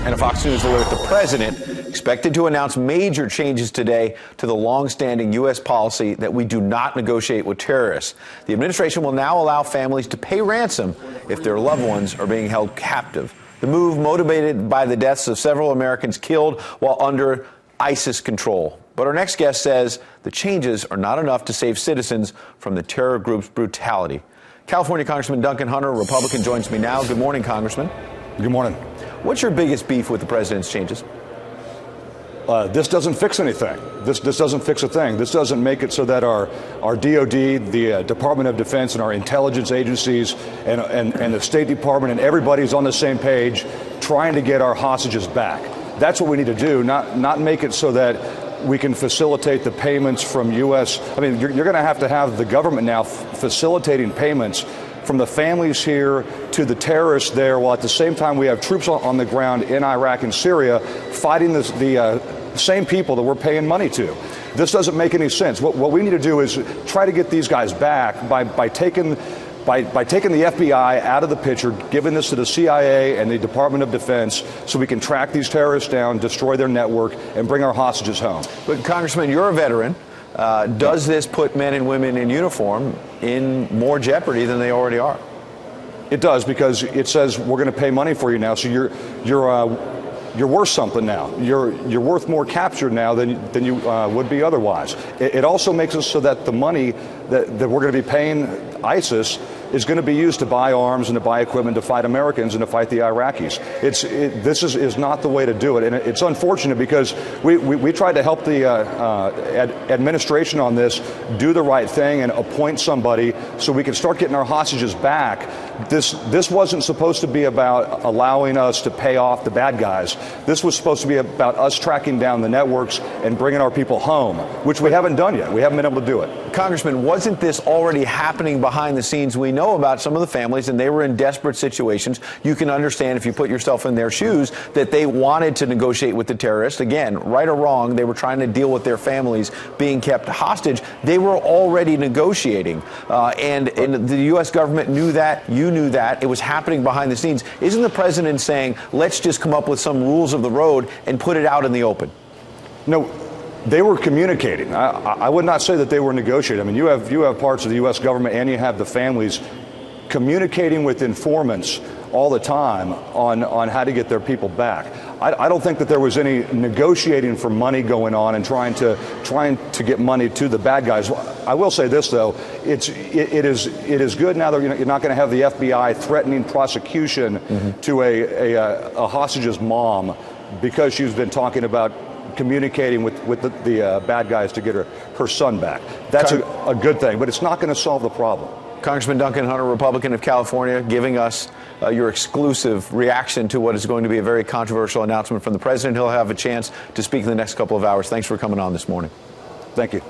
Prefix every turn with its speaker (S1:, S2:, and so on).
S1: And a Fox News alert, the president expected to announce major changes today to the long-standing U.S. policy that we do not negotiate with terrorists. The administration will now allow families to pay ransom if their loved ones are being held captive. The move motivated by the deaths of several Americans killed while under ISIS control. But our next guest says the changes are not enough to save citizens from the terror group's brutality. California Congressman Duncan Hunter, a Republican, joins me now. Good morning, Congressman.
S2: Good morning.
S1: What's your biggest beef with the president's changes?
S2: This doesn't fix anything. This doesn't fix a thing. This doesn't make it so that our DOD, the Department of Defense, and our intelligence agencies and the State Department and everybody's on the same page trying to get our hostages back. That's what we need to do, not make it so that we can facilitate the payments from U.S. I mean, you're going to have the government now facilitating payments from the families here to the terrorists there, while at the same time we have troops on the ground in Iraq and Syria fighting the same people that we're paying money to. This doesn't make any sense. What we need to do is try to get these guys back by taking the FBI out of the picture, giving this to the CIA and the Department of Defense so we can track these terrorists down, destroy their network, and bring our hostages home.
S1: But, Congressman, you're a veteran. Does this put men and women in uniform in more jeopardy than they already are?
S2: It does, because it says we're going to pay money for you now, so you're worth something now. You're worth more captured now than you would be otherwise. It also makes it so that the money that we're going to be paying ISIS is going to be used to buy arms and to buy equipment to fight Americans and to fight the Iraqis. This is not the way to do it, and it's unfortunate because we tried to help the administration on this do the right thing and appoint somebody so we could start getting our hostages back. This wasn't supposed to be about allowing us to pay off the bad guys. This was supposed to be about us tracking down the networks and bringing our people home, which we haven't done yet. We haven't been able to do it.
S1: Congressman, wasn't this already happening behind the scenes? We know about some of the families, and they were in desperate situations. You can understand, if you put yourself in their shoes, that they wanted to negotiate with the terrorists. Again, right or wrong, they were trying to deal with their families being kept hostage. They were already negotiating, and the U.S. government knew that. You knew that. It was happening behind the scenes. Isn't the president saying, let's just come up with some rules of the road and put it out in the open?
S2: No. They were communicating. I would not say that they were negotiating. I mean, you have parts of the U.S. government and you have the families communicating with informants all the time on how to get their people back. I don't think that there was any negotiating for money going on and trying to get money to the bad guys. I will say this, though, it is good now that you're not going to have the FBI threatening prosecution to a hostage's mom because she's been talking about communicating with the bad guys to get her son back. That's a good thing, but it's not going to solve the problem.
S1: Congressman Duncan Hunter, Republican of California, giving us your exclusive reaction to what is going to be a very controversial announcement from the president. He'll have a chance to speak in the next couple of hours. Thanks for coming on this morning.
S2: Thank you.